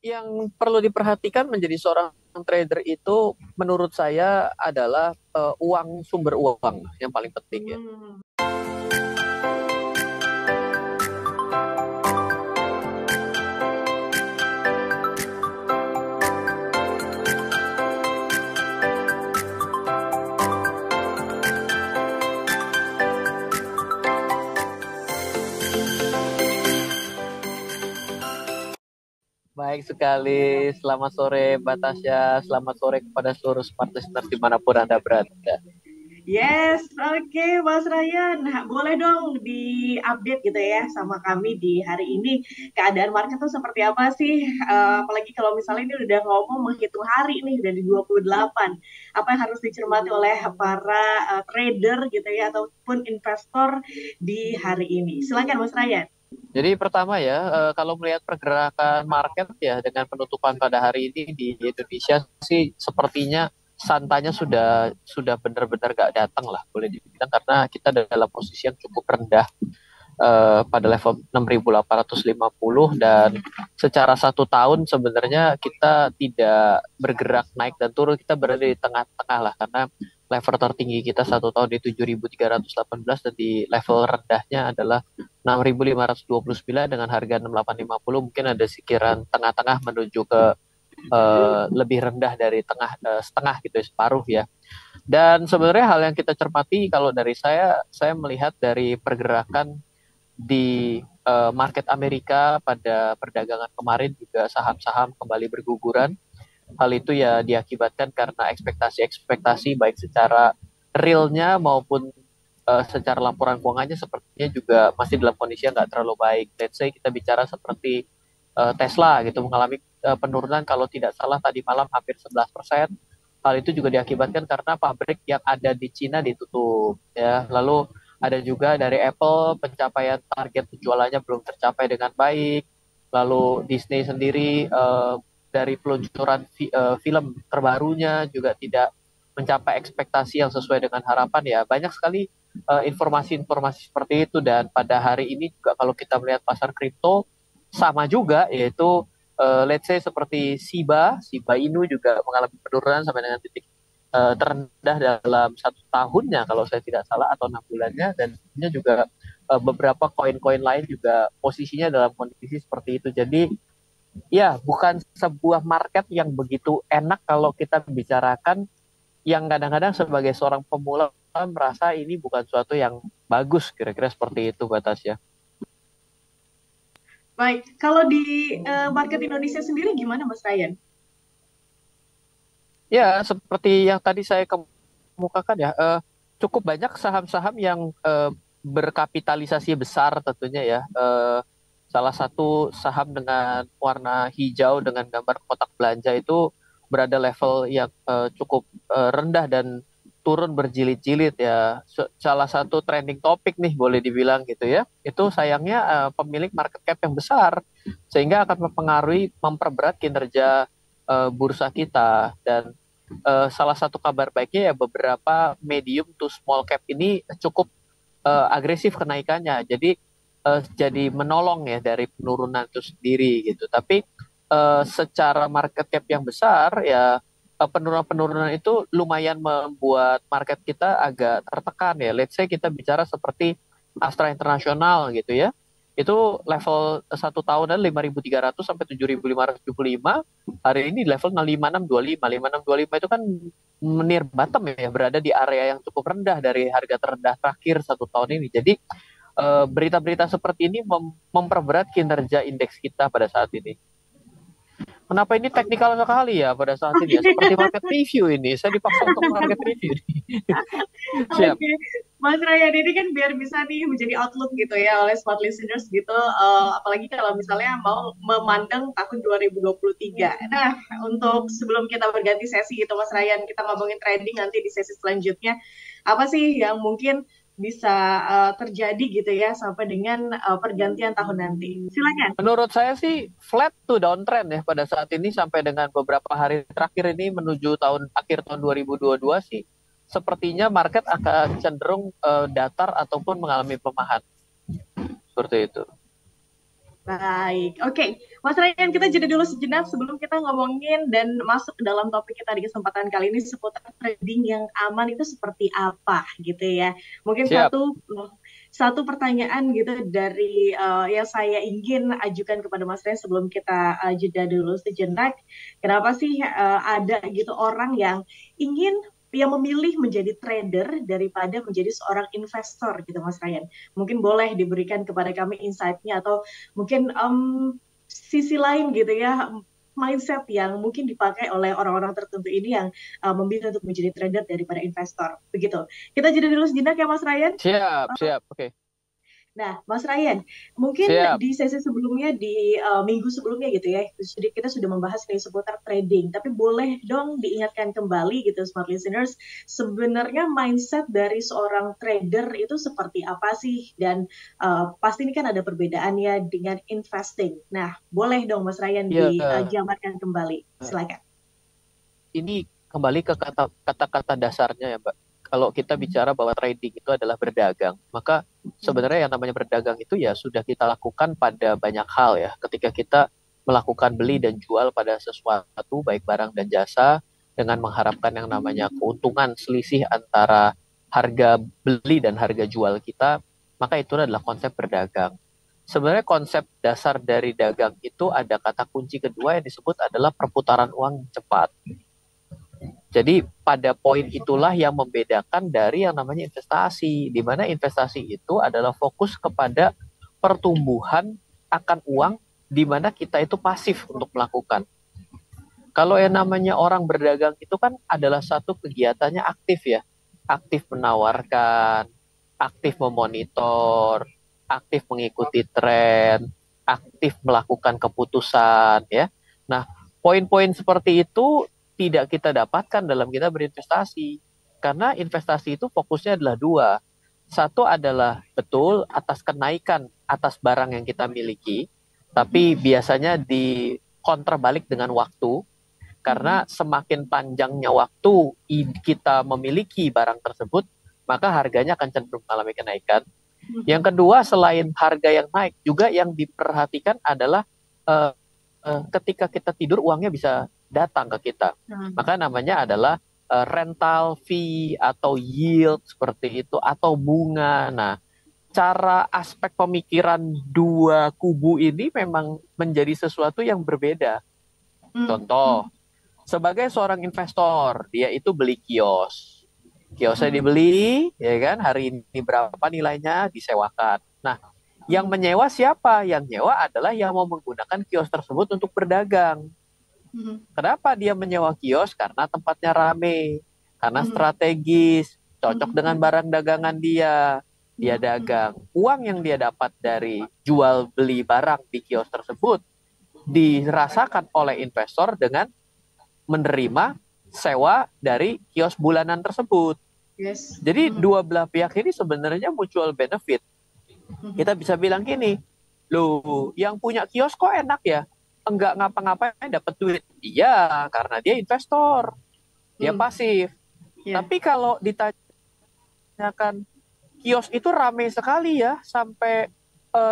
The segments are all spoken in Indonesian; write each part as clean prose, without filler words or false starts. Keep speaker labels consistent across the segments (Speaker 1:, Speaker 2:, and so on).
Speaker 1: Yang perlu diperhatikan menjadi seorang trader itu menurut saya adalah uang, sumber uang yang paling penting ya.
Speaker 2: Hmm.
Speaker 1: Baik sekali, selamat sore Mbak Tasya, selamat sore kepada seluruh smart listener dimanapun Anda berada.
Speaker 2: Yes, oke Mas Ryan. Nah, boleh dong di-update gitu ya sama kami di hari ini. Keadaan market tuh seperti apa sih? Apalagi kalau misalnya ini udah ngomong menghitung hari nih, udah di 28. Apa yang harus dicermati oleh para trader gitu ya, ataupun investor di hari ini? Silakan Mas Ryan.
Speaker 1: Jadi pertama ya, kalau melihat pergerakan market ya dengan penutupan pada hari ini di Indonesia sih sepertinya santanya sudah benar-benar gak datang lah boleh dibilang karena kita dalam posisi yang cukup rendah pada level 6.850 dan secara satu tahun sebenarnya kita tidak bergerak naik dan turun, kita berada di tengah-tengah lah karena level tertinggi kita satu tahun di 7.318 dan di level rendahnya adalah 6.529 dengan harga 6.850, mungkin ada sekiranya tengah-tengah menuju ke lebih rendah dari setengah gitu ya, separuh ya. Dan sebenarnya hal yang kita cermati kalau dari saya melihat dari pergerakan di market Amerika pada perdagangan kemarin juga saham-saham kembali berguguran. Hal itu ya diakibatkan karena ekspektasi-ekspektasi baik secara realnya maupun secara laporan keuangannya sepertinya juga masih dalam kondisi yang nggak terlalu baik. Let's say kita bicara seperti Tesla gitu mengalami penurunan kalau tidak salah tadi malam hampir 11%. Hal itu juga diakibatkan karena pabrik yang ada di Cina ditutup ya. Lalu ada juga dari Apple pencapaian target penjualannya belum tercapai dengan baik. Lalu Disney sendiri dari peluncuran film terbarunya juga tidak mencapai ekspektasi yang sesuai dengan harapan ya. Banyak sekali informasi-informasi seperti itu dan pada hari ini juga kalau kita melihat pasar kripto sama juga yaitu let's say seperti Shiba Inu juga mengalami penurunan sampai dengan titik terendah dalam satu tahunnya kalau saya tidak salah atau 6 bulannya dan juga beberapa koin-koin lain juga posisinya dalam kondisi seperti itu. Jadi ya bukan sebuah market yang begitu enak kalau kita bicarakan, yang kadang-kadang sebagai seorang pemula merasa ini bukan suatu yang bagus, kira-kira seperti itu Batasya.
Speaker 2: Baik, kalau di market Indonesia sendiri gimana Mas Ryan?
Speaker 1: Ya, seperti yang tadi saya kemukakan ya, cukup banyak saham-saham yang berkapitalisasi besar tentunya ya. Salah satu saham dengan warna hijau dengan gambar kotak belanja itu berada level yang cukup rendah dan turun berjilid-jilid ya. Salah satu trending topik nih boleh dibilang gitu ya. Itu sayangnya pemilik market cap yang besar sehingga akan mempengaruhi memperberat kinerja bursa kita dan salah satu kabar baiknya ya beberapa medium to small cap ini cukup agresif kenaikannya. Jadi menolong ya dari penurunan itu sendiri gitu. Tapi secara market cap yang besar ya penurunan-penurunan itu lumayan membuat market kita agak tertekan ya. Let's say kita bicara seperti Astra Internasional gitu ya. Itu level satu tahunan 5.300 sampai 7.575. Hari ini level 5625. 5625 itu kan near bottom ya, berada di area yang cukup rendah dari harga terendah terakhir satu tahun ini. Jadi berita-berita seperti ini memperberat kinerja indeks kita pada saat ini. Kenapa ini teknikal sekali ya pada saat ini ya? Seperti market review ini. Saya dipaksa untuk market review. Siap.
Speaker 2: Oke, Mas Ryan ini kan biar bisa nih menjadi outlook gitu ya oleh smart listeners gitu, apalagi kalau misalnya mau memandang tahun 2023. Nah, untuk sebelum kita berganti sesi gitu Mas Ryan, kita ngomongin trading nanti di sesi selanjutnya, apa sih yang mungkin bisa terjadi gitu ya sampai dengan pergantian tahun nanti? Silakan.
Speaker 1: Menurut saya sih flat to downtrend ya pada saat ini sampai dengan beberapa hari terakhir ini menuju akhir tahun 2022 sih. Sepertinya market akan cenderung datar ataupun mengalami pelemahan. Seperti itu.
Speaker 2: Baik, oke. Mas Ryan, kita jeda dulu sejenak sebelum kita ngomongin dan masuk ke dalam topik kita di kesempatan kali ini seputar trading yang aman itu seperti apa gitu ya. Mungkin
Speaker 1: Siap.
Speaker 2: satu pertanyaan gitu dari yang saya ingin ajukan kepada Mas Ryan sebelum kita jeda dulu sejenak. Kenapa sih ada gitu orang yang memilih menjadi trader daripada menjadi seorang investor gitu Mas Ryan? Mungkin boleh diberikan kepada kami insight-nya atau mungkin sisi lain gitu ya, mindset yang mungkin dipakai oleh orang-orang tertentu ini yang memilih untuk menjadi trader daripada investor begitu. Kita jeda dulu sejenak ya Mas Ryan.
Speaker 1: Siap, siap. Oke.
Speaker 2: Nah, Mas Ryan, mungkin
Speaker 1: Siap.
Speaker 2: di sesi sebelumnya, di minggu sebelumnya gitu ya, kita sudah membahas nih seputar trading. Tapi boleh dong diingatkan kembali gitu, smart listeners, sebenarnya mindset dari seorang trader itu seperti apa sih? Dan pasti ini kan ada perbedaannya dengan investing. Nah, boleh dong Mas Ryan
Speaker 1: Iya,
Speaker 2: dijabarkan kembali. Silakan.
Speaker 1: ini kembali ke kata-kata dasarnya ya, Mbak. Kalau kita bicara bahwa trading itu adalah berdagang, maka sebenarnya yang namanya berdagang itu ya sudah kita lakukan pada banyak hal ya. Ketika kita melakukan beli dan jual pada sesuatu, baik barang dan jasa, dengan mengharapkan yang namanya keuntungan selisih antara harga beli dan harga jual kita, maka itu adalah konsep berdagang. Sebenarnya konsep dasar dari dagang itu ada kata kunci kedua yang disebut adalah perputaran uang cepat. Jadi pada poin itulah yang membedakan dari yang namanya investasi, di mana investasi itu adalah fokus kepada pertumbuhan akan uang, di mana kita itu pasif untuk melakukan. Kalau yang namanya orang berdagang itu kan adalah satu kegiatannya aktif ya, aktif menawarkan, aktif memonitor, aktif mengikuti tren, aktif melakukan keputusan ya. Nah, poin-poin seperti itu tidak kita dapatkan dalam kita berinvestasi. Karena investasi itu fokusnya adalah dua. Satu adalah betul atas kenaikan atas barang yang kita miliki, tapi biasanya di konterbalik dengan waktu, karena semakin panjangnya waktu kita memiliki barang tersebut, maka harganya akan cenderung mengalami kenaikan. Yang kedua, selain harga yang naik, juga yang diperhatikan adalah uh, ketika kita tidur uangnya bisa datang ke kita. Maka namanya adalah rental fee atau yield seperti itu atau bunga. Nah, cara aspek pemikiran dua kubu ini memang menjadi sesuatu yang berbeda. Contoh, sebagai seorang investor, dia itu beli kios. Kiosnya dibeli, ya kan? Hari ini berapa nilainya disewakan. Nah, yang menyewa siapa? Yang nyewa adalah yang mau menggunakan kios tersebut untuk berdagang. Kenapa dia menyewa kios? Karena tempatnya rame, karena strategis, cocok dengan barang dagangan dia. Dia dagang. Uang yang dia dapat dari jual beli barang di kios tersebut dirasakan oleh investor dengan menerima sewa dari kios bulanan tersebut.
Speaker 2: Yes.
Speaker 1: Jadi dua belah pihak ini sebenarnya mutual benefit. Kita bisa bilang gini, loh yang punya kios kok enak ya? Enggak ngapa-ngapain dapat duit. Iya, karena dia investor. Dia pasif. Tapi kalau ditanyakan, kios itu ramai sekali ya, sampai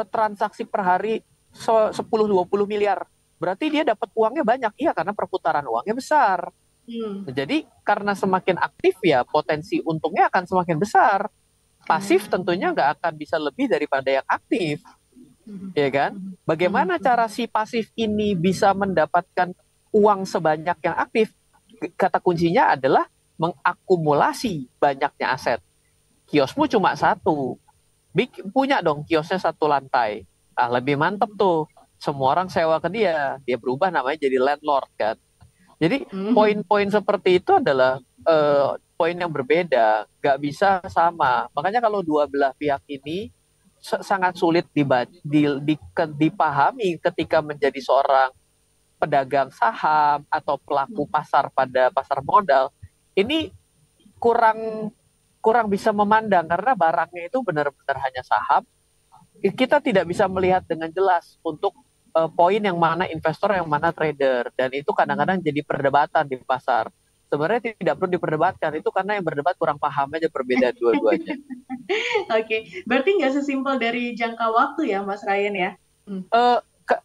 Speaker 1: transaksi per hari 10-20 miliar. Berarti dia dapat uangnya banyak. Iya, karena perputaran uangnya besar. Jadi karena semakin aktif ya, potensi untungnya akan semakin besar. Pasif tentunya nggak akan bisa lebih daripada yang aktif. Ya kan? Bagaimana cara si pasif ini bisa mendapatkan uang sebanyak yang aktif? Kata kuncinya adalah mengakumulasi banyaknya aset. Kiosmu cuma satu, punya dong kiosnya satu lantai. Lebih mantep tuh. Semua orang sewa ke dia, dia berubah namanya jadi landlord kan. Jadi poin-poin seperti itu adalah poin yang berbeda, nggak bisa sama. Makanya kalau dua belah pihak ini sangat sulit dipahami ketika menjadi seorang pedagang saham atau pelaku pasar pada pasar modal. Ini kurang bisa memandang karena barangnya itu benar-benar hanya saham. Kita tidak bisa melihat dengan jelas untuk poin yang mana investor, yang mana trader. Dan itu kadang-kadang jadi perdebatan di pasar. Sebenarnya tidak perlu diperdebatkan, itu karena yang berdebat kurang paham aja perbedaan dua-duanya.
Speaker 2: Oke, berarti nggak sesimpel dari jangka waktu ya Mas Ryan ya? Hmm.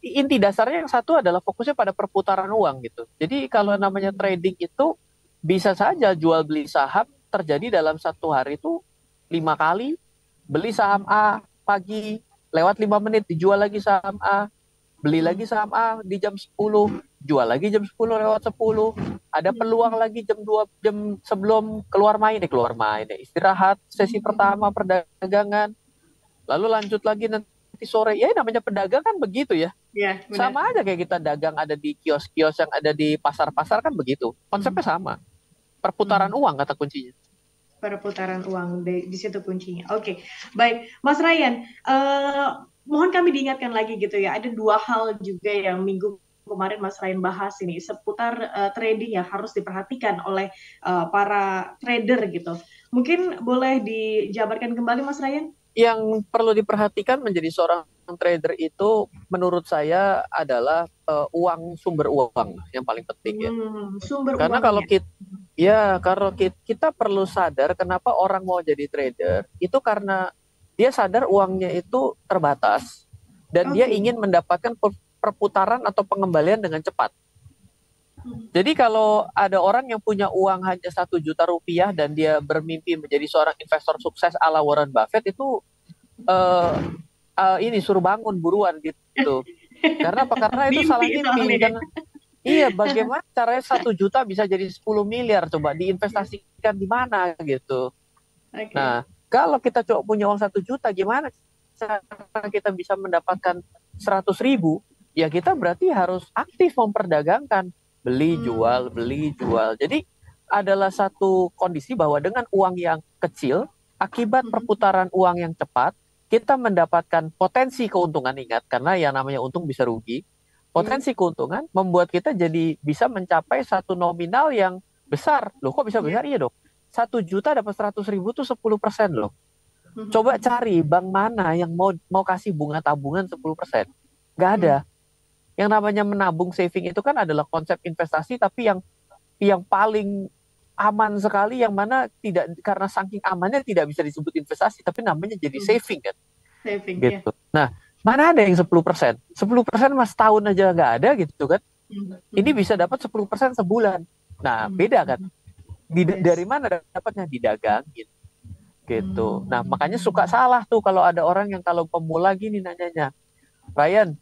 Speaker 1: Inti dasarnya yang satu adalah fokusnya pada perputaran uang gitu. Jadi kalau namanya trading itu bisa saja jual beli saham terjadi dalam satu hari itu 5 kali. Beli saham A pagi, lewat 5 menit dijual lagi saham A, beli
Speaker 2: Hmm.
Speaker 1: lagi saham A di jam 10, jual lagi jam 10 lewat 10. Ada peluang lagi jam 2 jam sebelum keluar main, istirahat sesi pertama perdagangan, lalu lanjut lagi nanti sore. Ya namanya pedagang kan begitu ya.
Speaker 2: Ya, benar.
Speaker 1: Sama aja kayak kita dagang ada di kios-kios yang ada di pasar-pasar kan begitu.
Speaker 2: Hmm.
Speaker 1: Konsepnya sama. Perputaran
Speaker 2: Hmm.
Speaker 1: uang kata kuncinya.
Speaker 2: Perputaran uang di situ kuncinya. Oke, baik, Mas Ryan. Mohon kami diingatkan lagi gitu ya. Ada dua hal juga yang minggu kemarin Mas Ryan bahas ini seputar trading yang harus diperhatikan oleh para trader gitu. Mungkin boleh dijabarkan kembali Mas Ryan?
Speaker 1: Yang perlu diperhatikan menjadi seorang trader itu menurut saya adalah sumber uang yang paling penting ya.
Speaker 2: Sumber
Speaker 1: Karena kalau
Speaker 2: uangnya.
Speaker 1: kita perlu sadar kenapa orang mau jadi trader itu karena dia sadar uangnya itu terbatas dan dia
Speaker 2: Oke.
Speaker 1: ingin mendapatkan perputaran atau pengembalian dengan cepat. Jadi kalau ada orang yang punya uang hanya 1 juta rupiah dan dia bermimpi menjadi seorang investor sukses ala Warren Buffett itu uh, ini suruh bangun buruan gitu. Karena apa? Karena itu salah
Speaker 2: Mimpi
Speaker 1: mimpi.
Speaker 2: soalnya.
Speaker 1: Karena iya, bagaimana caranya 1 juta bisa jadi 10 miliar? Coba diinvestasikan di mana gitu.
Speaker 2: Oke.
Speaker 1: Nah, kalau kita coba punya uang 1 juta, gimana cara kita bisa mendapatkan 100 ribu? Ya kita berarti harus aktif memperdagangkan. Beli, jual, beli, jual. Jadi adalah satu kondisi bahwa dengan uang yang kecil, akibat perputaran uang yang cepat, kita mendapatkan potensi keuntungan, ingat, karena yang namanya untung bisa rugi. Potensi keuntungan membuat kita jadi bisa mencapai satu nominal yang besar. Loh kok bisa besar? Iya dong. 1 juta dapat 100 ribu tuh 10% loh. Coba cari bank mana yang mau kasih bunga tabungan 10%. Nggak ada. Yang namanya menabung saving itu kan adalah konsep investasi tapi yang paling aman sekali, yang mana tidak, karena saking amannya tidak bisa disebut investasi tapi namanya jadi saving kan.
Speaker 2: Saving ya.
Speaker 1: Gitu. Nah, mana ada yang 10%? 10% mas tahun aja nggak ada gitu kan. Ini bisa dapat 10% sebulan. Nah, beda kan. Dari mana dapatnya? Didagang gitu. Nah, makanya suka salah tuh kalau ada orang yang kalau pemula gini nanyanya, Ryan,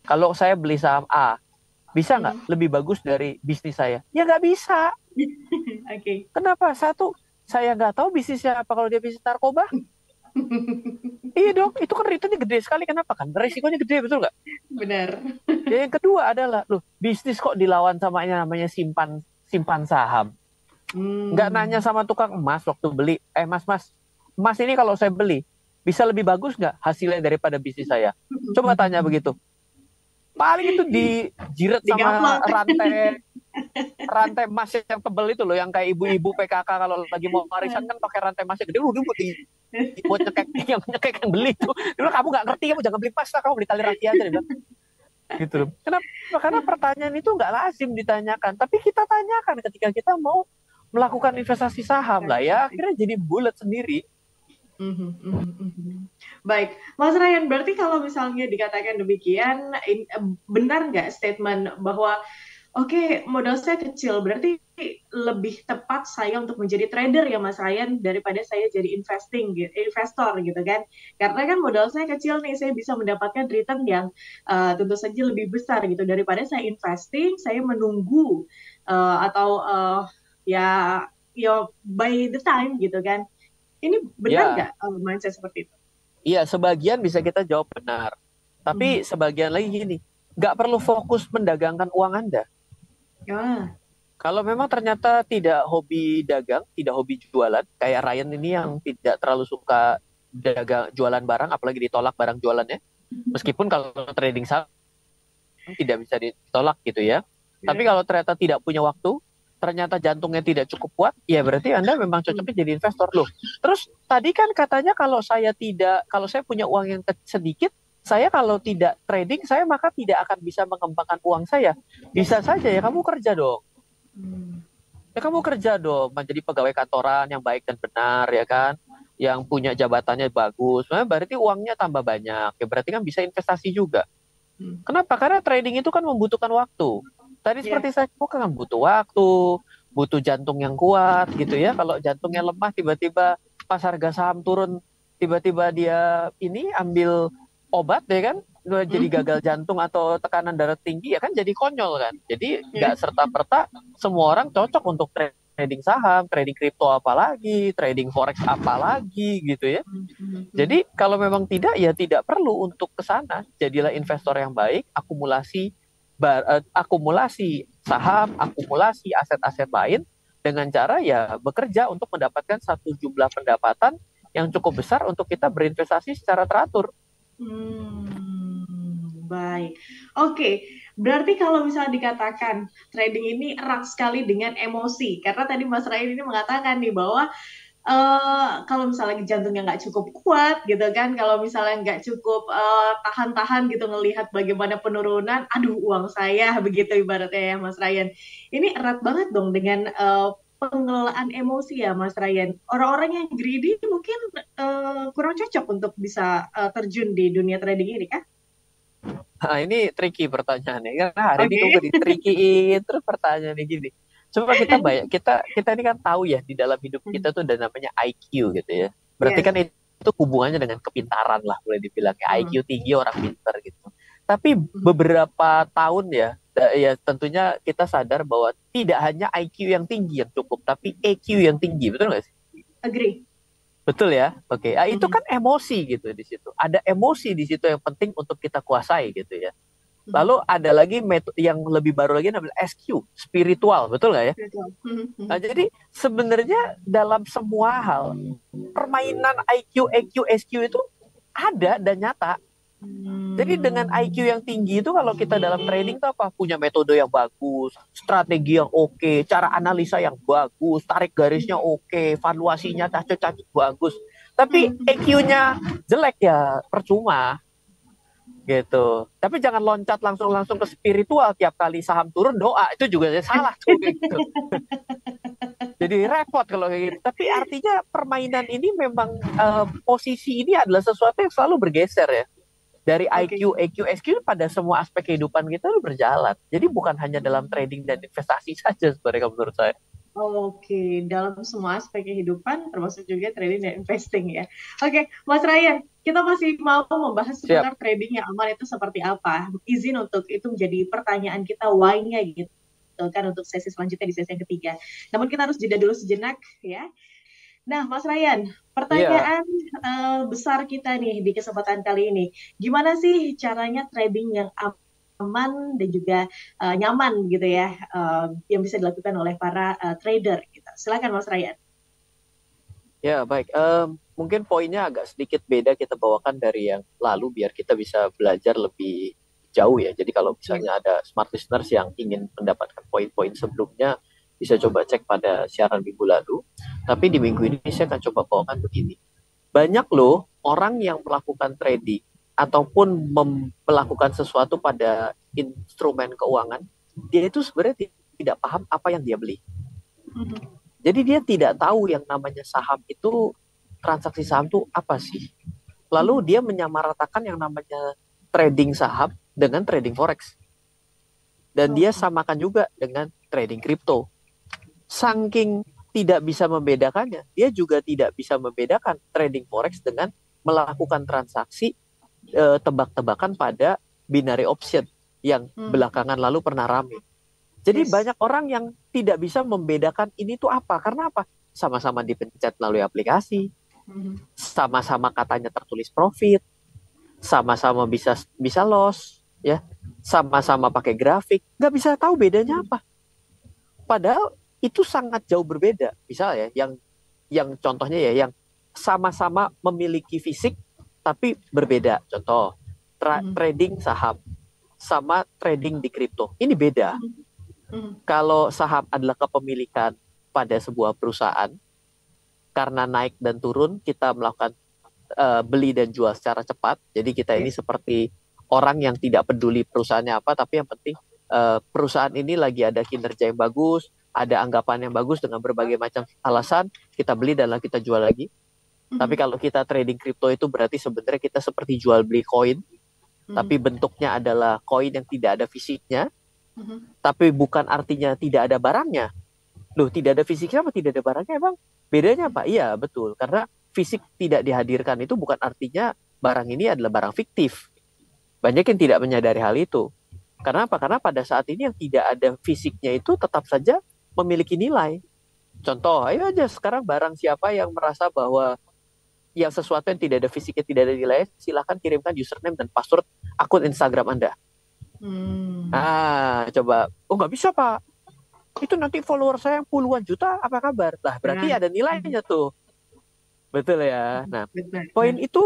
Speaker 1: kalau saya beli saham A, bisa nggak lebih bagus dari bisnis saya? Ya nggak bisa.
Speaker 2: Oke.
Speaker 1: Kenapa? Satu, saya nggak tahu bisnisnya apa kalau dia bisnis narkoba. Iya dong, itu kan returnnya gede sekali. Kenapa kan? Resikonya gede, betul nggak?
Speaker 2: Benar.
Speaker 1: Ya, yang kedua adalah, loh, bisnis kok dilawan sama yang namanya simpan saham. Nggak nanya sama tukang emas waktu beli, emas ini kalau saya beli, bisa lebih bagus nggak hasilnya daripada bisnis saya? Coba tanya begitu. Paling itu dijiret sama rantai emas yang tebel itu loh, yang kayak ibu-ibu PKK kalau lagi mau warisan kan pakai rantai emas yang gede, udah buat nyekek yang beli itu. Dulu kamu nggak ngerti, kamu jangan beli emas lah, kamu beli tali raki aja deh. Gitu loh. Kenapa? Karena pertanyaan itu nggak lazim ditanyakan, tapi kita tanyakan ketika kita mau melakukan investasi saham lah ya, akhirnya jadi bulat sendiri.
Speaker 2: Baik, Mas Ryan, berarti kalau misalnya dikatakan demikian, benar nggak statement bahwa oke, modal saya kecil, berarti lebih tepat saya untuk menjadi trader ya Mas Ryan daripada saya jadi investor gitu kan? Karena kan modal saya kecil nih, saya bisa mendapatkan return yang tentu saja lebih besar gitu daripada saya investing, saya menunggu atau ya by the time gitu kan? Ini benar nggak mindset seperti itu?
Speaker 1: Iya, sebagian bisa kita jawab benar. Tapi sebagian lagi gini, nggak perlu fokus mendagangkan uang Anda. Kalau memang ternyata tidak hobi dagang, tidak hobi jualan, kayak Ryan ini yang tidak terlalu suka jualan barang, apalagi ditolak barang jualannya. Meskipun kalau trading saham tidak bisa ditolak gitu ya. Tapi kalau ternyata tidak punya waktu, ternyata jantungnya tidak cukup kuat, ya berarti Anda memang cocoknya jadi investor loh. Terus tadi kan katanya kalau saya punya uang yang sedikit, saya kalau tidak trading, saya maka tidak akan bisa mengembangkan uang saya. Bisa saja ya, kamu kerja dong. Ya kamu kerja dong, menjadi pegawai kantoran yang baik dan benar ya kan, yang punya jabatannya bagus. Nah, berarti uangnya tambah banyak, ya berarti kan bisa investasi juga.
Speaker 2: Hmm.
Speaker 1: Kenapa? Karena trading itu kan membutuhkan waktu. Tadi
Speaker 2: Ya.
Speaker 1: seperti saya kan butuh waktu, butuh jantung yang kuat gitu ya. Kalau jantungnya lemah tiba-tiba pas harga saham turun, tiba-tiba dia ini ambil obat ya kan, jadi
Speaker 2: Hmm.
Speaker 1: gagal jantung atau tekanan darah tinggi ya kan jadi konyol kan. Jadi nggak
Speaker 2: Ya.
Speaker 1: serta-merta semua orang cocok untuk trading saham, trading kripto apalagi, trading forex apalagi gitu ya.
Speaker 2: Hmm. Hmm. Hmm.
Speaker 1: Jadi kalau memang tidak, ya tidak perlu untuk ke sana. Jadilah investor yang baik, akumulasi saham, akumulasi aset-aset lain dengan cara ya bekerja untuk mendapatkan satu jumlah pendapatan yang cukup besar untuk kita berinvestasi secara teratur.
Speaker 2: Baik. Oke, berarti kalau misalnya dikatakan trading ini erat sekali dengan emosi, karena tadi Mas Ryan ini mengatakan nih bahwa kalau misalnya jantungnya nggak cukup kuat gitu kan, kalau misalnya nggak cukup tahan-tahan gitu ngelihat bagaimana penurunan, aduh uang saya begitu ibaratnya ya Mas Ryan. Ini erat banget dong dengan pengelolaan emosi ya Mas Ryan. Orang-orang yang greedy mungkin kurang cocok untuk bisa terjun di dunia trading ini kan?
Speaker 1: Nah, ini tricky pertanyaannya. Karena hari ini
Speaker 2: Oke.
Speaker 1: kamu di-trickiin terus pertanyaannya gini. Coba kita kita ini kan tahu ya di dalam hidup kita tuh ada namanya IQ gitu ya. Berarti kan
Speaker 2: Yes.
Speaker 1: itu hubungannya dengan kepintaran lah boleh dibilang ya.
Speaker 2: Hmm.
Speaker 1: IQ tinggi orang pintar gitu. Tapi
Speaker 2: Hmm.
Speaker 1: beberapa tahun ya, ya tentunya kita sadar bahwa tidak hanya IQ yang tinggi yang cukup, tapi EQ yang tinggi, betul nggak sih?
Speaker 2: Agree.
Speaker 1: Betul ya? Oke, itu
Speaker 2: Hmm.
Speaker 1: kan emosi gitu di situ. Ada emosi di situ yang penting untuk kita kuasai gitu ya.
Speaker 2: Hmm.
Speaker 1: Lalu ada lagi metode yang lebih baru lagi namanya SQ, spiritual, betul nggak ya?
Speaker 2: Betul. Hmm.
Speaker 1: Nah,
Speaker 2: Hmm.
Speaker 1: jadi sebenarnya dalam semua hal, permainan IQ, EQ, SQ itu ada dan nyata. Jadi dengan IQ yang tinggi itu kalau kita dalam trading tuh apa? Punya metode yang bagus, strategi yang oke, cara analisa yang bagus, tarik garisnya oke, valuasinya cacet-cacet bagus. Tapi
Speaker 2: Hmm.
Speaker 1: EQ-nya jelek ya percuma gitu. Tapi jangan loncat langsung ke spiritual tiap kali saham turun doa, itu juga salah tuh kayak gitu. Jadi repot kalau kayak gitu. Tapi artinya permainan ini memang posisi ini adalah sesuatu yang selalu bergeser ya. Dari
Speaker 2: Oke.
Speaker 1: IQ, EQ, SQ pada semua aspek kehidupan kita itu berjalan. Jadi bukan hanya dalam trading dan investasi saja sebenarnya menurut saya.
Speaker 2: Oke, dalam semua aspek kehidupan, termasuk juga trading dan investing ya. Oke, Mas Ryan, kita masih mau membahas
Speaker 1: Siap.
Speaker 2: seputar trading yang aman itu seperti apa. Izin untuk itu menjadi pertanyaan kita, why-nya gitu kan untuk sesi selanjutnya di sesi yang ketiga. Namun kita harus jeda dulu sejenak ya. Nah, Mas Ryan,
Speaker 1: Iya.
Speaker 2: pertanyaan besar kita nih di kesempatan kali ini. Gimana sih caranya trading yang aman dan juga nyaman gitu ya, yang bisa dilakukan oleh para trader gitu. Silakan Mas Ryan.
Speaker 1: Ya, baik. Mungkin poinnya agak sedikit beda kita bawakan dari yang lalu biar kita bisa belajar lebih jauh ya. Jadi kalau
Speaker 2: Ya.
Speaker 1: misalnya ada smart listeners yang ingin mendapatkan poin-poin sebelumnya, bisa coba cek pada siaran minggu lalu. Tapi di minggu ini saya akan coba bawakan begini. Banyak loh orang yang melakukan trading ataupun melakukan sesuatu pada instrumen keuangan, dia itu sebenarnya tidak paham apa yang dia beli. Jadi dia tidak tahu yang namanya saham itu, transaksi saham itu apa sih. Lalu dia menyamaratakan yang namanya trading saham dengan trading forex. Dan dia
Speaker 2: Oke.
Speaker 1: samakan juga dengan trading kripto. Saking tidak bisa membedakannya, dia juga tidak bisa membedakan trading forex dengan melakukan transaksi tebak-tebakan pada binary option yang belakangan lalu pernah rame. Jadi
Speaker 2: Yes.
Speaker 1: banyak orang yang tidak bisa membedakan ini tuh apa. Karena apa? Sama-sama dipencet melalui aplikasi, sama-sama katanya tertulis profit, sama-sama bisa bisa loss, ya, sama-sama pakai grafik, nggak bisa tahu bedanya apa. Padahal itu sangat jauh berbeda. Misalnya yang contohnya ya, yang sama-sama memiliki fisik tapi berbeda. Contoh, trading saham sama trading di kripto. Ini beda. Kalau saham adalah kepemilikan pada sebuah perusahaan, karena naik dan turun kita melakukan beli dan jual secara cepat. Jadi kita ini
Speaker 2: Yes.
Speaker 1: seperti orang yang tidak peduli perusahaannya apa, tapi yang penting perusahaan ini lagi ada kinerja yang bagus, ada anggapan yang bagus dengan berbagai macam alasan, kita beli dan lalu kita jual lagi. Tapi kalau kita trading kripto itu berarti sebenarnya kita seperti jual beli koin,
Speaker 2: Mhm.
Speaker 1: tapi bentuknya adalah koin yang tidak ada fisiknya,
Speaker 2: Mhm.
Speaker 1: tapi bukan artinya tidak ada barangnya. Loh, tidak ada fisiknya apa tidak ada barangnya, emang bedanya apa? Iya, betul. Karena fisik tidak dihadirkan itu bukan artinya barang ini adalah barang fiktif. Banyak yang tidak menyadari hal itu. Karena apa? Karena pada saat ini yang tidak ada fisiknya itu tetap saja memiliki nilai. Contoh, ayo aja sekarang barang siapa yang merasa bahwa yang sesuatu yang tidak ada fisiknya, tidak ada nilai, silahkan kirimkan username dan password akun Instagram Anda.
Speaker 2: Hmm.
Speaker 1: Ah, coba. Oh, nggak bisa, Pak. Itu nanti follower saya yang puluhan juta, apa kabar? Lah, berarti
Speaker 2: Nah,
Speaker 1: ada nilainya tuh. Betul ya. Nah,
Speaker 2: benar,
Speaker 1: poin
Speaker 2: benar.
Speaker 1: itu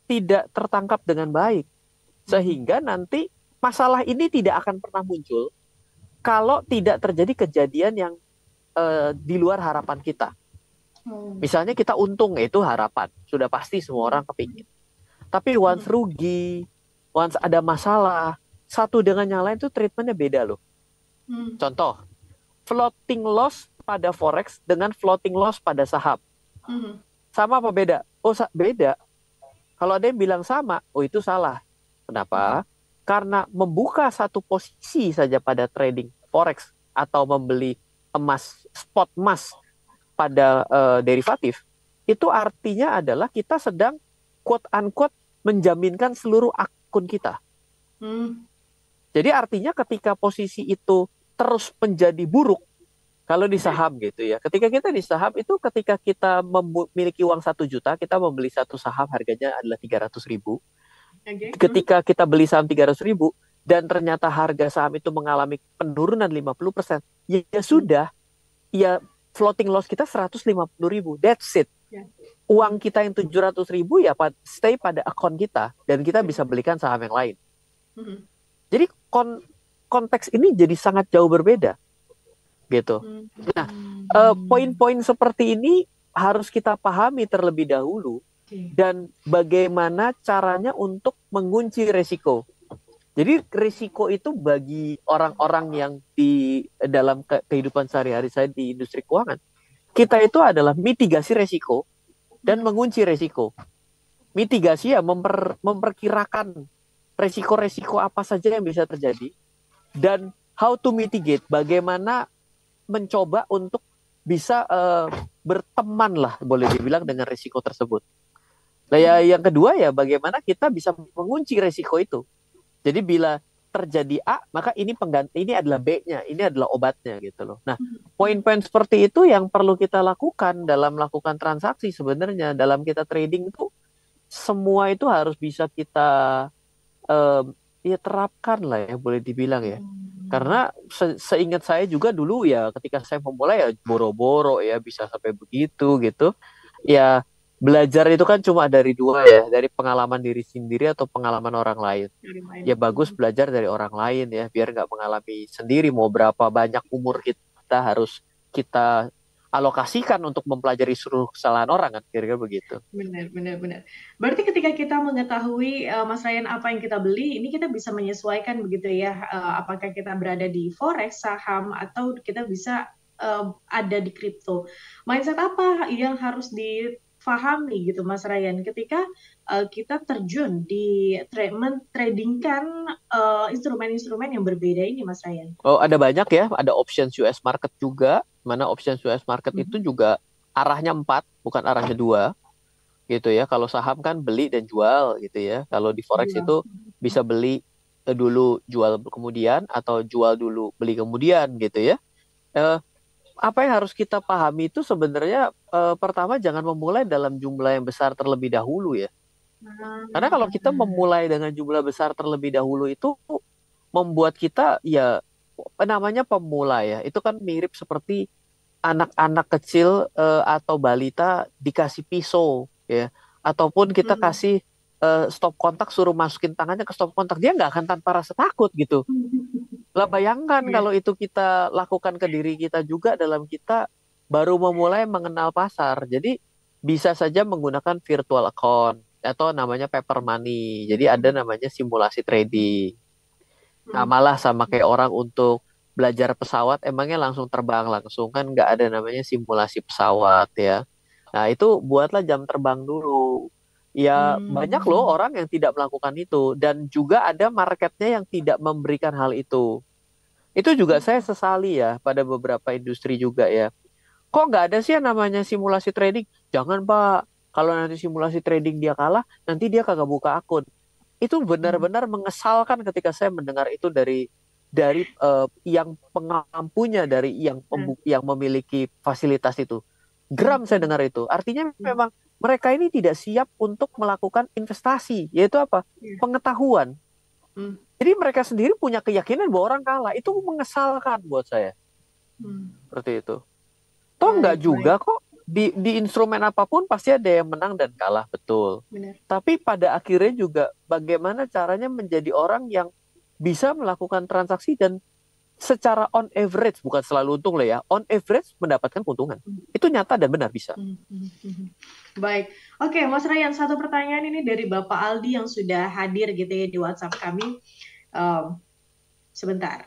Speaker 1: tidak tertangkap dengan baik.
Speaker 2: Mhm.
Speaker 1: Sehingga nanti masalah ini tidak akan pernah muncul kalau tidak terjadi kejadian yang di luar harapan kita.
Speaker 2: Oh.
Speaker 1: Misalnya kita untung, itu harapan. Sudah pasti semua orang kepingin. Tapi once
Speaker 2: Mhm.
Speaker 1: rugi, once ada masalah, satu dengan yang lain tuh treatmentnya beda loh.
Speaker 2: Mhm.
Speaker 1: Contoh, floating loss pada forex dengan floating loss pada saham.
Speaker 2: Mhm.
Speaker 1: Sama apa beda? Oh, beda. Kalau ada yang bilang sama, oh itu salah.
Speaker 2: Mhm.
Speaker 1: Kenapa? Karena membuka satu posisi saja pada trading forex atau membeli emas, spot emas pada derivatif, itu artinya adalah kita sedang quote unquote menjaminkan seluruh akun kita.
Speaker 2: Mhm.
Speaker 1: Jadi artinya ketika posisi itu terus menjadi buruk, kalau di saham gitu ya, ketika kita di saham itu ketika kita memiliki uang 1 juta, kita membeli satu saham harganya adalah 300.000.
Speaker 2: Oke. Mhm.
Speaker 1: Ketika kita beli saham 300.000 dan ternyata harga saham itu mengalami penurunan 50%, ya, ya
Speaker 2: Mhm.
Speaker 1: sudah, ya floating loss kita 150.000, that's it.
Speaker 2: Ya.
Speaker 1: Uang kita yang 700.000 ya stay pada akun kita dan kita bisa
Speaker 2: Mhm.
Speaker 1: belikan saham yang lain.
Speaker 2: Mhm.
Speaker 1: Jadi konteks ini jadi sangat jauh berbeda gitu. Nah,
Speaker 2: Mhm.
Speaker 1: poin-poin seperti ini harus kita pahami terlebih dahulu
Speaker 2: Oke.
Speaker 1: dan bagaimana caranya untuk mengunci resiko. Jadi risiko itu bagi orang-orang yang di dalam kehidupan sehari-hari saya di industri keuangan, kita itu adalah mitigasi resiko dan
Speaker 2: Mhm.
Speaker 1: mengunci resiko. Mitigasi ya memperkirakan resiko-resiko apa saja yang bisa terjadi dan how to mitigate, bagaimana mencoba untuk bisa berteman lah boleh dibilang dengan risiko tersebut. Nah ya
Speaker 2: Mhm.
Speaker 1: yang kedua ya bagaimana kita bisa mengunci resiko itu. Jadi bila terjadi A, maka ini pengganti, ini adalah B-nya, ini adalah obatnya gitu loh. Nah,
Speaker 2: Mhm.
Speaker 1: poin-poin seperti itu yang perlu kita lakukan dalam melakukan transaksi sebenarnya dalam kita trading itu semua itu harus bisa kita um, ya terapkan lah ya boleh dibilang ya.
Speaker 2: Mhm.
Speaker 1: Karena seingat saya juga dulu ya ketika saya memulai ya boro-boro ya bisa sampai begitu gitu. Ya belajar itu kan cuma dari dua ya, dari pengalaman diri sendiri atau pengalaman orang lain.
Speaker 2: Dari main.
Speaker 1: Ya bagus
Speaker 2: Mhm.
Speaker 1: belajar dari orang lain ya biar nggak mengalami sendiri mau berapa banyak umur kita harus kita alokasikan untuk mempelajari seluruh kesalahan orang kan kira-kira begitu.
Speaker 2: Benar, benar, benar. Berarti ketika kita mengetahui Mas Ryan apa yang kita beli, ini kita bisa menyesuaikan begitu ya, apakah kita berada di forex, saham, atau kita bisa ada di kripto. Mindset apa yang harus difahami gitu Mas Ryan ketika kita terjun di tradingkan instrumen-instrumen yang berbeda ini Mas Ryan?
Speaker 1: Oh, ada banyak ya, ada options US market juga, mana options US market itu
Speaker 2: Mhm.
Speaker 1: juga arahnya 4, bukan arahnya 2, gitu ya. Kalau saham kan beli dan jual gitu ya. Kalau di forex
Speaker 2: Jual.
Speaker 1: itu bisa beli dulu jual kemudian atau jual dulu beli kemudian gitu ya. Eh, apa yang harus kita pahami itu sebenarnya pertama jangan memulai dalam jumlah yang besar terlebih dahulu ya. Karena kalau kita memulai dengan jumlah besar terlebih dahulu itu membuat kita ya apa namanya pemula ya. Itu kan mirip seperti anak-anak kecil atau balita dikasih pisau ya ataupun kita
Speaker 2: Mhm.
Speaker 1: kasih stop kontak suruh masukin tangannya ke stop kontak dia nggak akan tanpa rasa takut gitu lah bayangkan
Speaker 2: Iya.
Speaker 1: kalau itu kita lakukan ke diri kita juga dalam kita baru memulai mengenal pasar jadi bisa saja menggunakan virtual account atau namanya paper money jadi ada namanya simulasi trading. Nah,
Speaker 2: Mhm.
Speaker 1: malah sama kayak orang untuk belajar pesawat, emangnya langsung terbang langsung kan nggak ada namanya simulasi pesawat ya. Nah, itu buatlah jam terbang dulu. Ya banyak loh
Speaker 2: Hmm.
Speaker 1: orang yang tidak melakukan itu dan juga ada marketnya yang tidak memberikan hal itu. Itu juga saya sesali ya pada beberapa industri juga ya. Kok nggak ada sih yang namanya simulasi trading? Jangan Pak, kalau nanti simulasi trading dia kalah, nanti dia kagak buka akun. Itu
Speaker 2: Hmm.
Speaker 1: benar-benar mengesalkan ketika saya mendengar itu dari yang pengampunya, dari yang memiliki fasilitas itu.
Speaker 2: Hmm.
Speaker 1: Geram saya dengar itu. Artinya
Speaker 2: Hmm.
Speaker 1: memang mereka ini tidak siap untuk melakukan investasi, yaitu apa?
Speaker 2: Ya.
Speaker 1: Pengetahuan.
Speaker 2: Hmm.
Speaker 1: Jadi mereka sendiri punya keyakinan bahwa orang kalah. Itu mengesalkan buat saya.
Speaker 2: Hmm.
Speaker 1: Seperti itu. Toh nggak
Speaker 2: Baik,
Speaker 1: juga
Speaker 2: baik.
Speaker 1: kok di instrumen apapun pasti ada yang menang dan kalah, betul.
Speaker 2: Benar.
Speaker 1: Tapi pada akhirnya juga bagaimana caranya menjadi orang yang bisa melakukan transaksi dan secara on average, bukan selalu untung lah ya, on average mendapatkan keuntungan. Itu nyata dan benar bisa.
Speaker 2: Baik. Oke, Mas Ryan, satu pertanyaan ini dari Bapak Aldi yang sudah hadir gitu ya di WhatsApp kami. Sebentar.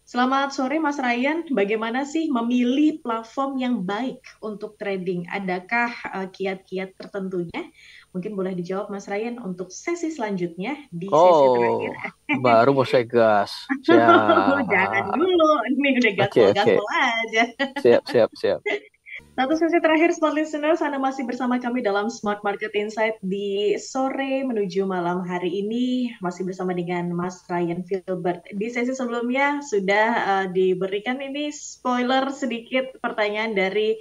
Speaker 2: Selamat sore Mas Ryan, bagaimana sih memilih platform yang baik untuk trading? Adakah kiat-kiat tertentunya? Mungkin boleh dijawab Mas Ryan untuk sesi selanjutnya di sesi terakhir.
Speaker 1: Oh, baru mau saya gas.
Speaker 2: Jangan
Speaker 1: Siap.
Speaker 2: dulu, ini udah
Speaker 1: Oke, oke.
Speaker 2: gaspol-gaspol aja.
Speaker 1: Siap, siap, siap.
Speaker 2: Satu sesi terakhir, Smart Listeners, Anda masih bersama kami dalam Smart Market Insight di sore menuju malam hari ini. Masih bersama dengan Mas Ryan Filbert. Di sesi sebelumnya sudah diberikan ini spoiler sedikit pertanyaan dari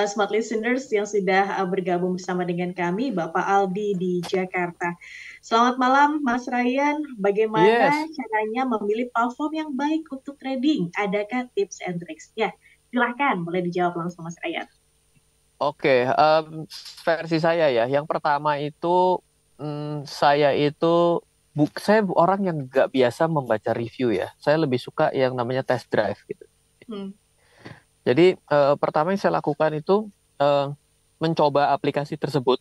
Speaker 2: Smart Listeners yang sudah bergabung bersama dengan kami, Bapak Aldi di Jakarta. Selamat malam, Mas Ryan. Bagaimana
Speaker 1: Yes.
Speaker 2: caranya memilih platform yang baik untuk trading? Adakah tips and tricks? Ya, silahkan. Boleh dijawab langsung, Mas Ryan.
Speaker 1: Oke, versi saya ya. Yang pertama itu saya itu saya orang yang nggak biasa membaca review ya. Saya lebih suka yang namanya test drive gitu.
Speaker 2: Hmm.
Speaker 1: Jadi pertama yang saya lakukan itu mencoba aplikasi tersebut.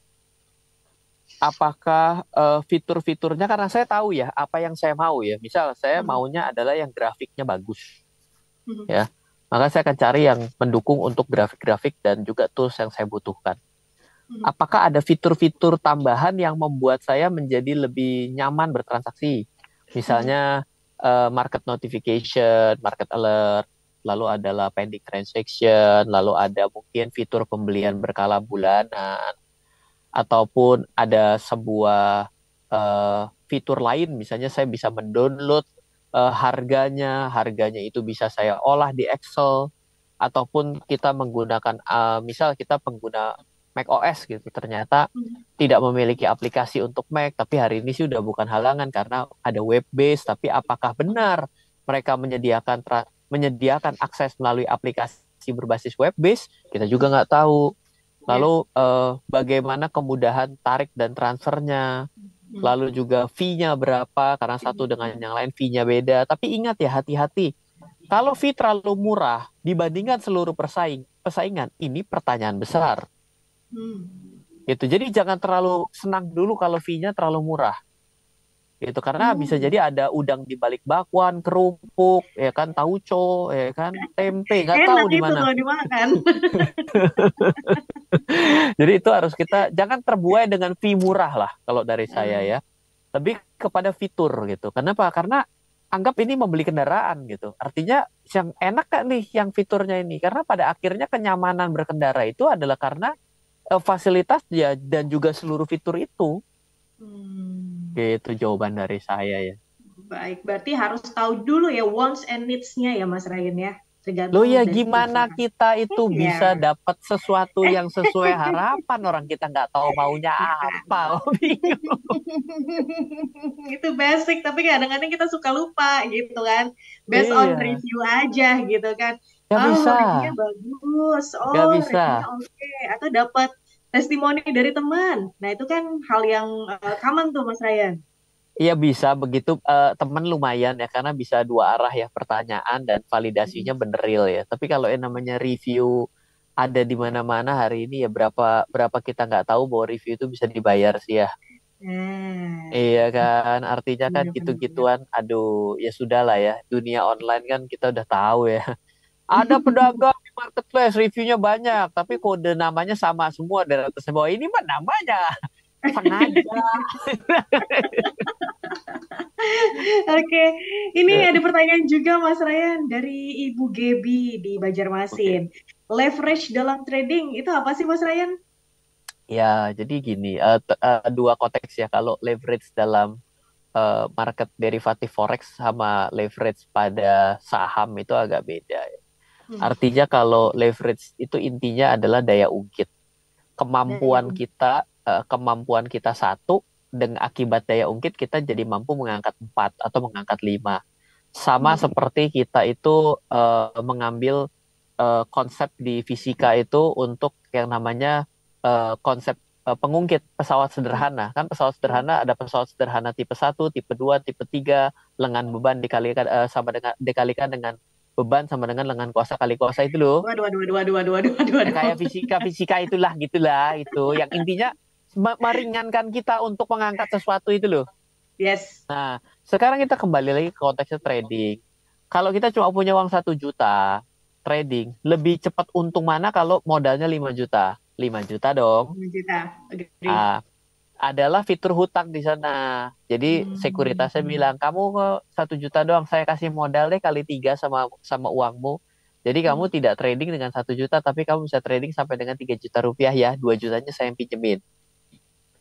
Speaker 1: Apakah fitur-fiturnya karena saya tahu ya apa yang saya mau ya. Misal saya
Speaker 2: Hmm.
Speaker 1: maunya adalah yang grafiknya bagus
Speaker 2: Hmm.
Speaker 1: ya. Maka saya akan cari yang mendukung untuk grafik-grafik dan juga tools yang saya butuhkan.
Speaker 2: Hmm.
Speaker 1: Apakah ada fitur-fitur tambahan yang membuat saya menjadi lebih nyaman bertransaksi? Misalnya market notification, market alert, lalu adalah pending transaction, lalu ada mungkin fitur pembelian berkala bulanan, ataupun ada sebuah fitur lain, misalnya saya bisa mendownload harganya itu bisa saya olah di Excel, ataupun kita menggunakan, misal kita pengguna Mac OS gitu, ternyata tidak memiliki aplikasi untuk Mac, tapi hari ini sih udah bukan halangan karena ada web base, tapi apakah benar mereka menyediakan akses melalui aplikasi berbasis web base, kita juga nggak tahu.
Speaker 2: Ya.
Speaker 1: Lalu bagaimana kemudahan tarik dan transfernya,
Speaker 2: Hmm.
Speaker 1: lalu juga fee-nya berapa, karena satu dengan yang lain fee-nya beda. Tapi ingat ya, hati-hati. Kalau fee terlalu murah dibandingkan seluruh pesaingan, ini pertanyaan besar.
Speaker 2: Hmm.
Speaker 1: Gitu. Jadi jangan terlalu senang dulu kalau fee-nya terlalu murah. Gitu. Karena bisa
Speaker 2: Hmm.
Speaker 1: jadi ada udang di balik bakwan, kerupuk, ya kan, tauco, ya kan, tempe, nggak tahu
Speaker 2: Enak
Speaker 1: di
Speaker 2: itu
Speaker 1: mana.
Speaker 2: kalau dimakan.
Speaker 1: Jadi itu harus kita jangan terbuai dengan fee murah lah kalau dari saya
Speaker 2: Hmm.
Speaker 1: ya. Lebih kepada fitur gitu. Kenapa? Karena anggap ini membeli kendaraan gitu. Artinya yang enak kan nih yang fiturnya ini. Karena pada akhirnya kenyamanan berkendara itu adalah karena fasilitas ya dan juga seluruh fitur itu.
Speaker 2: Hmm.
Speaker 1: Gitu jawaban dari saya ya.
Speaker 2: Baik, berarti harus tahu dulu ya wants and needs-nya ya Mas Ryan ya.
Speaker 1: Loh
Speaker 2: Tergantung
Speaker 1: ya
Speaker 2: dari tiap
Speaker 1: gimana
Speaker 2: orang.
Speaker 1: kita itu
Speaker 2: Iya.
Speaker 1: bisa dapat sesuatu yang sesuai harapan orang kita nggak tahu maunya apa. Bingung.
Speaker 2: Itu basic, tapi kadang-kadang kita suka lupa gitu kan. Based on
Speaker 1: Iya,
Speaker 2: review aja gitu kan.
Speaker 1: nggak
Speaker 2: Oh,
Speaker 1: bisa,
Speaker 2: reviewnya bagus.
Speaker 1: nggak
Speaker 2: Oh,
Speaker 1: bisa.
Speaker 2: reviewnya oke. Atau dapat testimoni dari teman. Nah, itu kan hal yang common tuh Mas Ryan.
Speaker 1: Iya bisa begitu temen lumayan ya karena bisa dua arah ya pertanyaan dan validasinya bener real ya. Tapi kalau yang namanya review ada di mana-mana hari ini ya berapa berapa kita nggak tahu bahwa review itu bisa dibayar sih ya.
Speaker 2: Nah,
Speaker 1: Iya kan artinya kan
Speaker 2: benar-benar.
Speaker 1: gitu-gituan. Aduh ya sudah lah ya dunia online kan kita udah tahu ya. Ada pedagang di marketplace reviewnya banyak tapi kode namanya sama semua dari atas bawah ini mah namanya. sengaja.
Speaker 2: Oke, ini
Speaker 1: Ya,
Speaker 2: ada pertanyaan juga Mas Ryan dari Ibu Gebi di
Speaker 1: oke.
Speaker 2: Banjarmasin. Leverage dalam trading itu apa sih Mas Ryan?
Speaker 1: Ya, jadi gini, dua konteks ya. Kalau leverage dalam market derivatif forex sama leverage pada saham itu agak beda.
Speaker 2: Hmm.
Speaker 1: Artinya kalau leverage itu intinya adalah daya ungkit.
Speaker 2: Daya
Speaker 1: Kemampuan
Speaker 2: ungkit.
Speaker 1: kita, kemampuan kita satu, dengan akibat daya ungkit kita jadi mampu mengangkat empat atau mengangkat lima. Sama
Speaker 2: Hmm.
Speaker 1: seperti kita itu mengambil konsep di fisika itu untuk yang namanya konsep pengungkit pesawat
Speaker 2: Hmm.
Speaker 1: sederhana. Kan pesawat
Speaker 2: Hmm.
Speaker 1: sederhana ada pesawat sederhana tipe satu, tipe 2, tipe 3, lengan beban dikalikan sama dengan dikalikan dengan beban sama dengan lengan kuasa kali kuasa itu loh.
Speaker 2: Waduh, waduh, waduh, waduh, waduh, waduh, waduh, waduh.
Speaker 1: Kayak fisika-fisika gitulah itu yang intinya meringankan kita untuk mengangkat sesuatu itu loh.
Speaker 2: Yes.
Speaker 1: Nah, sekarang kita kembali lagi ke konteksnya trading. Kalau kita cuma punya uang 1 juta, trading, lebih cepat untung mana kalau modalnya 5 juta? 5 juta dong.
Speaker 2: 5 juta. Agree.
Speaker 1: Ah, adalah fitur hutang di sana. Jadi sekuritasnya
Speaker 2: Hmm.
Speaker 1: bilang, kamu kok 1 juta doang, saya kasih modal deh kali tiga sama sama uangmu. Jadi kamu
Speaker 2: Hmm.
Speaker 1: tidak trading dengan 1 juta, tapi kamu bisa trading sampai dengan 3 juta rupiah ya. 2 jutanya saya yang pinjemin.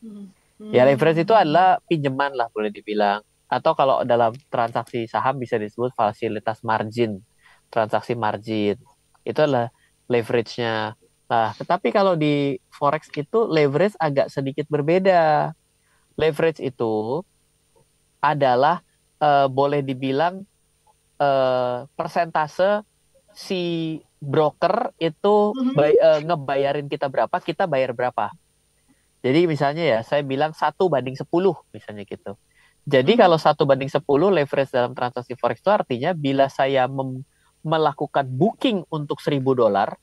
Speaker 2: Hmm.
Speaker 1: Ya leverage itu
Speaker 2: Hmm.
Speaker 1: adalah pinjaman lah boleh dibilang. Atau kalau dalam transaksi saham bisa disebut fasilitas margin, transaksi margin. Itu adalah leverage-nya. Nah, tetapi kalau di forex itu leverage agak sedikit berbeda. Leverage itu adalah boleh dibilang persentase si broker itu
Speaker 2: Mhm.
Speaker 1: ngebayarin kita berapa, kita bayar berapa. Jadi misalnya ya, saya bilang 1 banding 10 misalnya gitu. Jadi
Speaker 2: Mhm.
Speaker 1: kalau 1 banding 10 leverage dalam transaksi forex itu artinya bila saya melakukan booking untuk $1.000,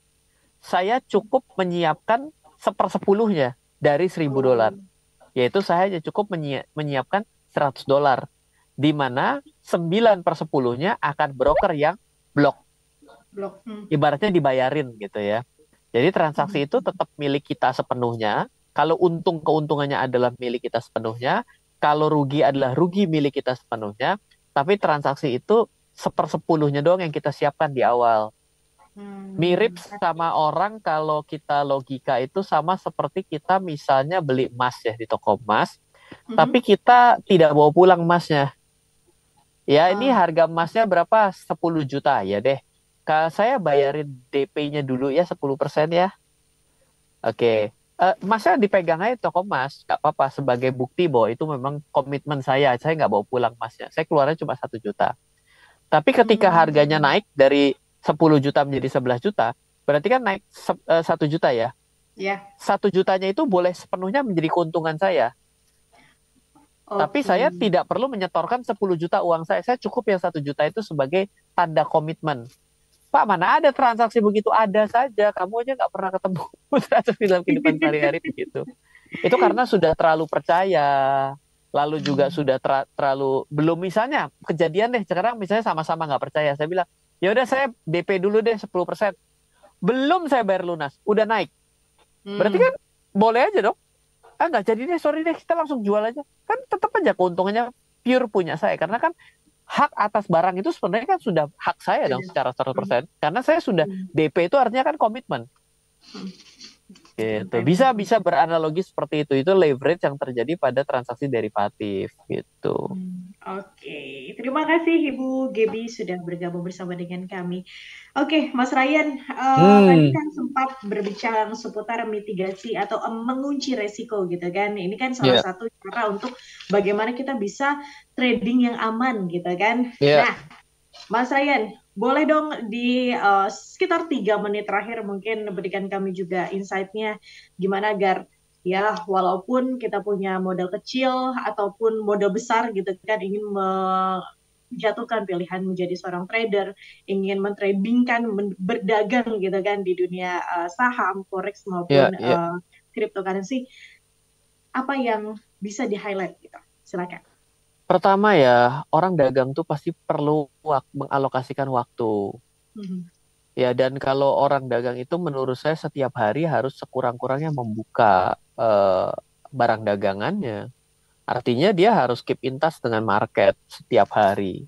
Speaker 1: saya cukup menyiapkan sepersepuluhnya dari $1.000.
Speaker 2: Oh,
Speaker 1: Yaitu saya hanya cukup menyiapkan $100. Di mana 9/10-nya akan broker yang blok.
Speaker 2: blok. Hmm.
Speaker 1: Ibaratnya dibayarin gitu ya. Jadi transaksi itu
Speaker 2: Hmm.
Speaker 1: tetap milik kita sepenuhnya. Kalau untung keuntungannya adalah milik kita sepenuhnya. Kalau rugi adalah rugi milik kita sepenuhnya. Tapi transaksi itu sepersepuluhnya doang yang kita siapkan di awal. Mirip
Speaker 2: Hmm.
Speaker 1: sama orang kalau kita logika itu sama seperti kita misalnya beli emas ya di toko emas. Tapi
Speaker 2: Mhm.
Speaker 1: kita tidak bawa pulang emasnya. Ya ini
Speaker 2: Ah,
Speaker 1: harga emasnya berapa? 10 juta ya deh. Saya bayarin DP-nya dulu ya 10% ya. Oke, Masnya dipegang aja toko emas, nggak apa-apa sebagai bukti bahwa itu memang komitmen saya. Saya nggak bawa pulang emasnya. Saya keluarnya cuma 1 juta. Tapi ketika harganya
Speaker 2: hmm.
Speaker 1: naik dari 10 juta menjadi 11 juta, berarti kan naik 1 juta ya.
Speaker 2: Ya,
Speaker 1: 1 jutanya itu boleh sepenuhnya menjadi keuntungan saya. Tapi
Speaker 2: oke.
Speaker 1: saya tidak perlu menyetorkan 10 juta uang saya. Saya cukup yang 1 juta itu sebagai tanda komitmen. Pak, mana ada transaksi begitu? Ada saja. Kamu aja nggak pernah ketemu transaksi dalam kehidupan sehari-hari begitu. Itu karena sudah terlalu percaya, lalu juga
Speaker 2: Hmm.
Speaker 1: sudah terlalu belum misalnya kejadian deh sekarang misalnya sama-sama nggak percaya. Saya bilang, ya udah saya DP dulu deh 10%. Belum saya bayar lunas, udah naik. Berarti
Speaker 2: Hmm.
Speaker 1: kan boleh aja dong. Ah nggak jadi deh, sorry deh, kita langsung jual aja. Kan tetap aja keuntungannya pure punya saya. Karena kan hak atas barang itu sebenarnya kan sudah hak saya dong
Speaker 2: Sudah.
Speaker 1: secara
Speaker 2: Hmm.
Speaker 1: 100%. Karena saya sudah
Speaker 2: Hmm.
Speaker 1: DP itu artinya kan komitmen.
Speaker 2: Hmm.
Speaker 1: Gitu.
Speaker 2: Sampai
Speaker 1: Bisa
Speaker 2: benar.
Speaker 1: bisa beranalogi seperti itu. Itu leverage yang terjadi pada transaksi derivatif gitu.
Speaker 2: Oke, terima kasih Ibu Gebi sudah bergabung bersama dengan kami. Oke, Mas Ryan, tadi
Speaker 1: Hmm,
Speaker 2: kan sempat berbicara seputar mitigasi atau mengunci resiko gitu kan. Ini kan salah
Speaker 1: ya,
Speaker 2: satu cara untuk bagaimana kita bisa trading yang aman gitu kan.
Speaker 1: ya.
Speaker 2: Nah, Mas Ryan, boleh dong di sekitar 3 menit terakhir mungkin berikan kami juga insight-nya gimana agar ya walaupun kita punya modal kecil ataupun modal besar gitu kan ingin menjatuhkan pilihan menjadi seorang trader, ingin mentradingkan, berdagang gitu kan di dunia saham, forex
Speaker 1: Ya,
Speaker 2: maupun
Speaker 1: ya.
Speaker 2: cryptocurrency, apa yang bisa di-highlight gitu? Silakan.
Speaker 1: Pertama ya, orang dagang tuh pasti perlu mengalokasikan waktu.
Speaker 2: Mhm.
Speaker 1: Ya, dan kalau orang dagang itu menurut saya setiap hari harus sekurang-kurangnya membuka barang dagangannya. Artinya dia harus keep in touch dengan market setiap hari.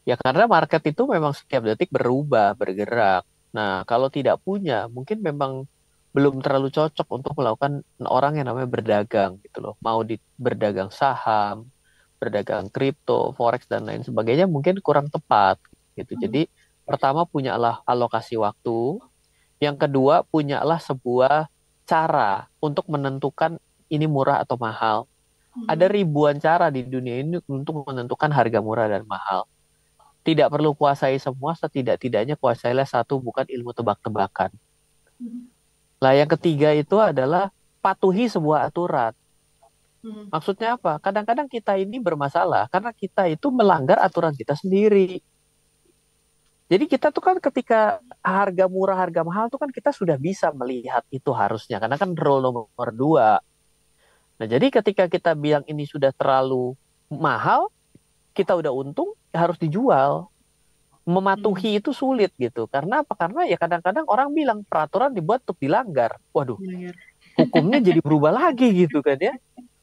Speaker 1: Ya karena market itu memang setiap detik berubah, bergerak. Nah, kalau tidak punya, mungkin memang belum terlalu cocok untuk melakukan orang yang namanya berdagang gitu loh. Mau berdagang saham, berdagang kripto, forex dan lain sebagainya mungkin kurang tepat gitu. Jadi pertama punyalah alokasi waktu, yang kedua punyalah sebuah cara untuk menentukan ini murah atau mahal. Ada ribuan cara di dunia ini untuk menentukan harga murah dan mahal. Tidak perlu kuasai semua, setidak-tidaknya kuasailah satu, bukan ilmu tebak-tebakan. Lah yang ketiga itu adalah patuhi sebuah aturan. Maksudnya apa? Kadang-kadang kita ini bermasalah karena kita itu melanggar aturan kita sendiri. Jadi kita tuh kan ketika harga murah, harga mahal tuh kan kita sudah bisa melihat itu harusnya. Karena kan rule nomor 2. Nah, jadi ketika kita bilang ini sudah terlalu mahal, kita udah untung, harus dijual. Mematuhi itu sulit gitu. Karena apa? Karena ya kadang-kadang orang bilang peraturan dibuat untuk dilanggar. Waduh, hukumnya jadi berubah lagi gitu kan ya.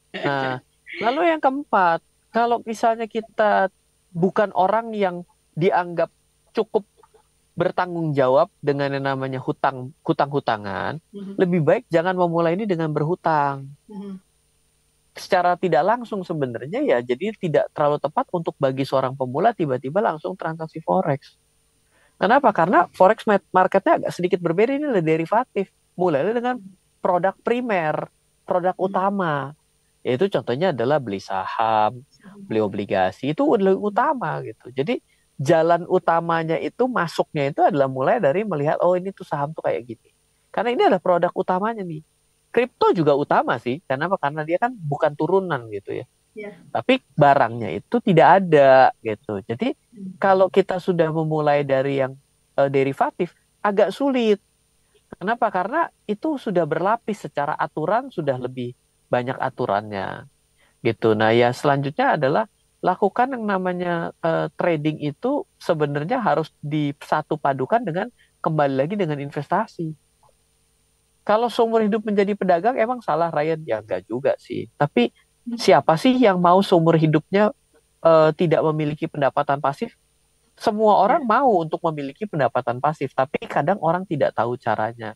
Speaker 1: Nah, lalu yang keempat, kalau misalnya kita bukan orang yang dianggap cukup bertanggung jawab dengan yang namanya hutang-hutangan, lebih baik jangan memulai ini dengan berhutang. Secara tidak langsung sebenarnya ya jadi tidak terlalu tepat untuk bagi seorang pemula tiba-tiba langsung transaksi forex. Kenapa? Karena forex marketnya agak sedikit berbeda, ini adalah derivatif. Mulai dengan produk primer, produk utama. Yaitu contohnya adalah beli saham, beli obligasi, itu adalah utama gitu. Jadi jalan utamanya itu masuknya itu adalah mulai dari melihat oh ini tuh saham tuh kayak gini. Karena ini adalah produk utamanya nih. Kripto juga utama sih, karena apa? Karena dia kan bukan turunan gitu ya. Tapi barangnya itu tidak ada gitu. Jadi kalau kita sudah memulai dari yang derivatif, agak sulit. Kenapa? Karena itu sudah berlapis secara aturan, sudah lebih banyak aturannya gitu. Nah ya selanjutnya adalah lakukan yang namanya trading itu sebenarnya harus disatu padukan dengan kembali lagi dengan investasi. Kalau seumur hidup menjadi pedagang emang salah Ryan? Ya enggak juga sih. Tapi siapa sih yang mau seumur hidupnya tidak memiliki pendapatan pasif? Semua orang mau untuk memiliki pendapatan pasif, tapi kadang orang tidak tahu caranya.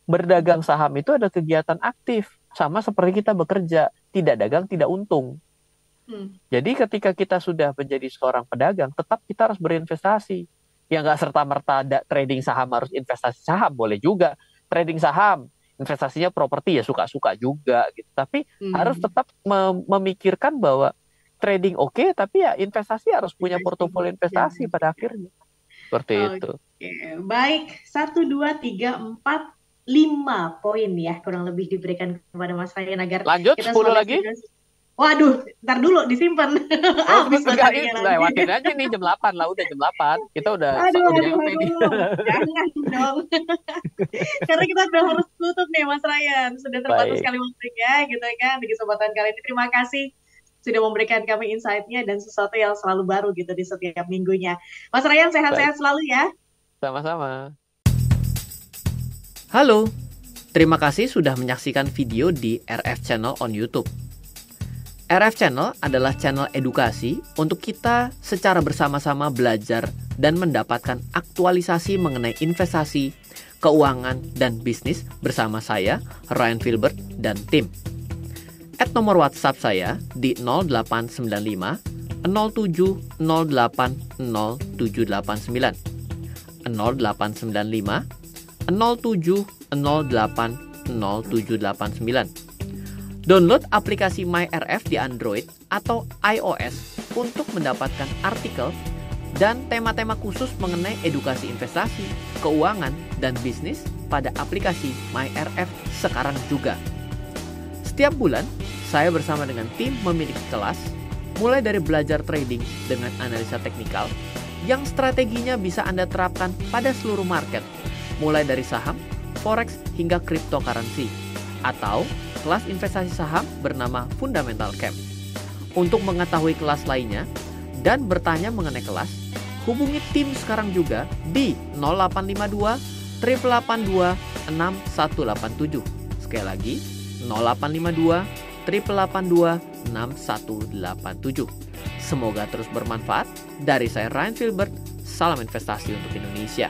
Speaker 1: Berdagang saham itu ada kegiatan aktif, sama seperti kita bekerja. Tidak dagang, tidak untung. Jadi ketika kita sudah menjadi seorang pedagang, tetap kita harus berinvestasi. Ya nggak serta-merta trading saham harus investasi saham, boleh juga. Trading saham, investasinya properti ya suka-suka juga gitu. Tapi harus tetap memikirkan bahwa trading oke, tapi ya investasi harus punya portofolio investasi pada akhirnya. Seperti itu.
Speaker 2: Baik, 1, 2, 3, 4, 5 poin ya kurang lebih diberikan kepada Mas Ryan agar
Speaker 1: lanjut
Speaker 2: kita
Speaker 1: 10 lagi.
Speaker 2: Waduh, ntar dulu disimpan.
Speaker 1: Habis lewatin aja nih jam 8 lah, udah jam 8. Kita udah
Speaker 2: nyampe nih. Jangan dong. Karena kita udah harus tutup nih Mas Ryan. Sudah terbatas sekali waktunya gitu kan di kesempatan kali ini. Terima kasih sudah memberikan kami insight-nya dan sesuatu yang selalu baru gitu di setiap minggunya. Mas Ryan sehat-sehat selalu ya.
Speaker 1: Sama-sama.
Speaker 3: Halo, terima kasih sudah menyaksikan video di RF Channel on YouTube. RF Channel adalah channel edukasi untuk kita secara bersama-sama belajar dan mendapatkan aktualisasi mengenai investasi, keuangan, dan bisnis bersama saya, Ryan Filbert, dan tim. Add nomor WhatsApp saya di 0895 07 08 0789 0895 07 08 0789. Download aplikasi MyRF di Android atau iOS untuk mendapatkan artikel dan tema-tema khusus mengenai edukasi investasi, keuangan, dan bisnis pada aplikasi MyRF sekarang juga. Setiap bulan, saya bersama dengan tim memiliki kelas, mulai dari belajar trading dengan analisa teknikal, yang strateginya bisa Anda terapkan pada seluruh market, mulai dari saham, forex, hingga cryptocurrency, atau kelas investasi saham bernama Fundamental Camp. Untuk mengetahui kelas lainnya dan bertanya mengenai kelas, hubungi tim sekarang juga di 0852 882 6187. Sekali lagi, 0852 8826187. Semoga terus bermanfaat. Dari saya Ryan Filbert, salam investasi untuk Indonesia.